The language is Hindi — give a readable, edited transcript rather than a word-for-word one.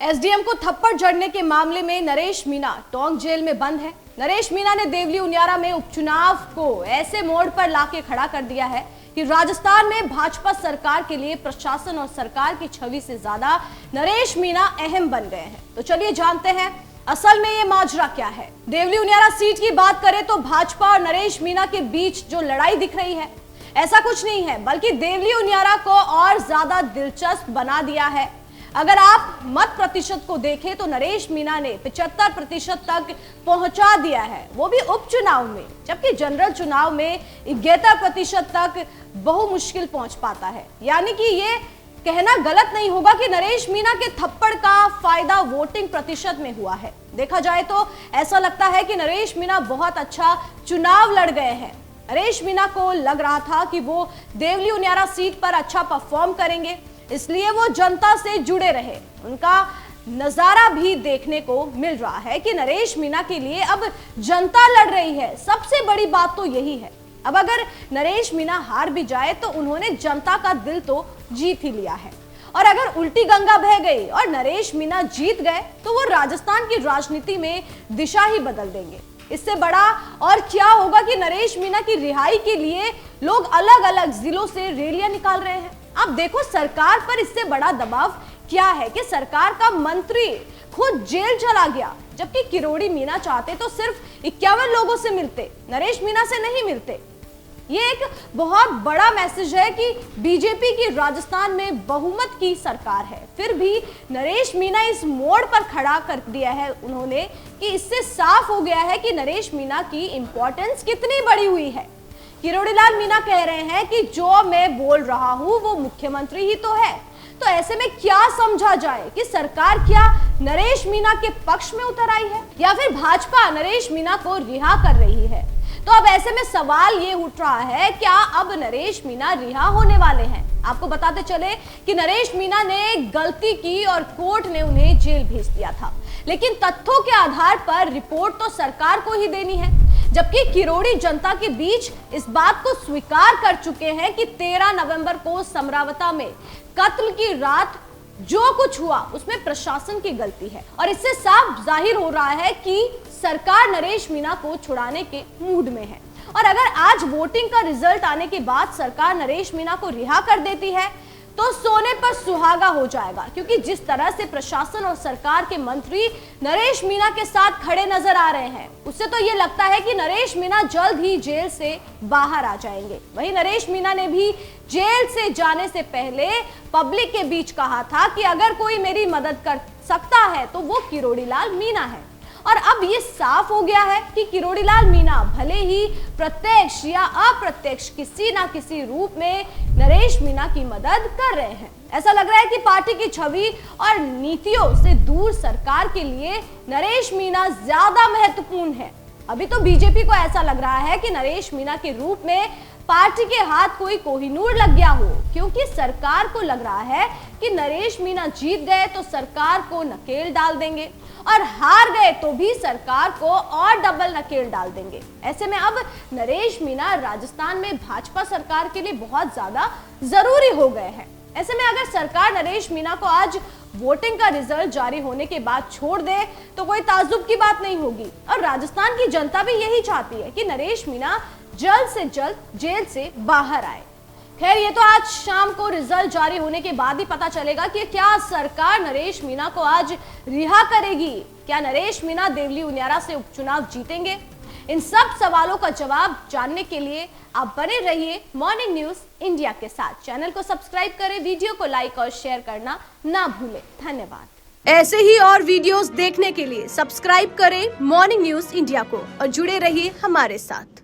एसडीएम को थप्पड़ जड़ने के मामले में नरेश मीणा टोंक जेल में बंद है। नरेश मीणा ने देवली उनियारा में उपचुनाव को ऐसे मोड़ पर लाके खड़ा कर दिया है कि राजस्थान में भाजपा सरकार के लिए प्रशासन और सरकार की छवि से ज्यादा नरेश मीणा अहम बन गए हैं। तो चलिए जानते हैं असल में ये माजरा क्या है। देवली उनियारा सीट की बात करें तो भाजपा और नरेश मीणा के बीच जो लड़ाई दिख रही है ऐसा कुछ नहीं है, बल्कि देवली उनियारा को और ज्यादा दिलचस्प बना दिया है। अगर आप मत प्रतिशत को देखें तो नरेश मीणा ने 75% तक पहुंचा दिया है, वो भी उपचुनाव में, जबकि जनरल चुनाव में 71% तक बहुमुश्किल पहुंच पाता है। यानी कि ये कहना गलत नहीं होगा कि नरेश मीणा के थप्पड़ का फायदा वोटिंग प्रतिशत में हुआ है। देखा जाए तो ऐसा लगता है कि नरेश मीणा बहुत अच्छा चुनाव लड़ गए हैं। नरेश मीणा को लग रहा था कि वो देवली उनियारा सीट पर अच्छा परफॉर्म करेंगे, इसलिए वो जनता से जुड़े रहे। उनका नजारा भी देखने को मिल रहा है कि नरेश मीणा के लिए अब जनता लड़ रही है। सबसे बड़ी बात तो यही है। अब अगर नरेश मीणा हार भी जाए तो उन्होंने जनता का दिल तो जीत ही लिया है, और अगर उल्टी गंगा बह गई और नरेश मीणा जीत गए तो वो राजस्थान की राजनीति में दिशा ही बदल देंगे। इससे बड़ा और क्या होगा कि नरेश मीणा की रिहाई के लिए लोग अलग अलग जिलों से रैलियां निकाल रहे हैं। आप देखो सरकार पर इससे बड़ा दबाव क्या है कि सरकार का मंत्री खुद जेल चला गया, जबकि किरोड़ी मीणा चाहते तो सिर्फ 51 लोगों से मिलते, नरेश मीणा से नहीं मिलते। ये एक बहुत बड़ा मैसेज है कि बीजेपी की राजस्थान में बहुमत की सरकार है, फिर भी नरेश मीणा इस मोड़ पर खड़ा कर दिया है उन्होंने कि इससे साफ हो गया है कि नरेश मीणा की इंपॉर्टेंस कितनी बड़ी हुई है। किरोड़ीलाल मीणा कह रहे हैं कि जो मैं बोल रहा हूं वो मुख्यमंत्री ही तो है। तो ऐसे में क्या समझा जाए कि सरकार क्या नरेश मीणा के पक्ष में उतर आई है या फिर भाजपा नरेश मीणा को रिहा कर रही है? तो अब ऐसे में सवाल ये उठ रहा है, क्या अब नरेश मीणा रिहा होने वाले हैं? आपको बताते चले कि नरेश मीणा ने गलती की और कोर्ट ने उन्हें जेल भेज दिया था, लेकिन तथ्यों के आधार पर रिपोर्ट तो सरकार को ही देनी है। जबकि किरोड़ी जनता के बीच इस बात को स्वीकार कर चुके हैं कि 13 नवंबर को समरावता में कत्ल की रात जो कुछ हुआ उसमें प्रशासन की गलती है, और इससे साफ जाहिर हो रहा है कि सरकार नरेश मीणा को छुड़ाने के मूड में है। और अगर आज वोटिंग का रिजल्ट आने के बाद सरकार नरेश मीणा को रिहा कर देती है तो सोने पर सुहागा हो जाएगा, क्योंकि जिस तरह से प्रशासन और सरकार के मंत्री नरेश मीणा के साथ खड़े नजर आ रहे हैं उससे तो ये लगता है कि नरेश मीणा जल्द ही जेल से बाहर आ जाएंगे। वहीं नरेश मीणा ने भी जेल से जाने से पहले पब्लिक के बीच कहा था कि अगर कोई मेरी मदद कर सकता है तो वो किरोड़ीलाल मीणा है। और अब ये साफ हो गया है कि किरोड़ीलाल मीणा भले ही प्रत्यक्ष या अप्रत्यक्ष किसी ना किसी रूप में नरेश मीणा की मदद कर रहे हैं। ऐसा लग रहा है कि पार्टी की छवि और नीतियों से दूर सरकार के लिए नरेश मीणा ज्यादा महत्वपूर्ण है। अभी तो बीजेपी को ऐसा लग रहा है कि नरेश मीणा के रूप में पार्टी के हाथ कोई कोहिनूर लग गया हो, क्योंकि सरकार को लग रहा है कि नरेश मीणा जीत गए तो सरकार को नकेल डाल देंगे और हार गए तो भी सरकार को और डबल नकेल डाल देंगे। ऐसे में अब नरेश मीणा राजस्थान में भाजपा सरकार के लिए बहुत ज्यादा जरूरी हो गए हैं। ऐसे में अगर सरकार नरेश मीणा को आज वोटिंग का रिजल्ट जारी होने के बाद छोड़ दे तो कोई ताज्जुब की बात नहीं होगी, और राजस्थान की जनता भी यही चाहती है कि नरेश मीणा जल्द से जल्द जेल से बाहर आए। खैर, ये तो आज शाम को रिजल्ट जारी होने के बाद ही पता चलेगा कि क्या सरकार नरेश मीणा को आज रिहा करेगी। क्या नरेश मीणा देवली उनियारा से उपचुनाव जीतेंगे? इन सब सवालों का जवाब जानने के लिए आप बने रहिए मॉर्निंग न्यूज इंडिया के साथ। चैनल को सब्सक्राइब करें, वीडियो को लाइक और शेयर करना ना भूलें। धन्यवाद। ऐसे ही और वीडियोस देखने के लिए सब्सक्राइब करें मॉर्निंग न्यूज इंडिया को और जुड़े रहिए हमारे साथ।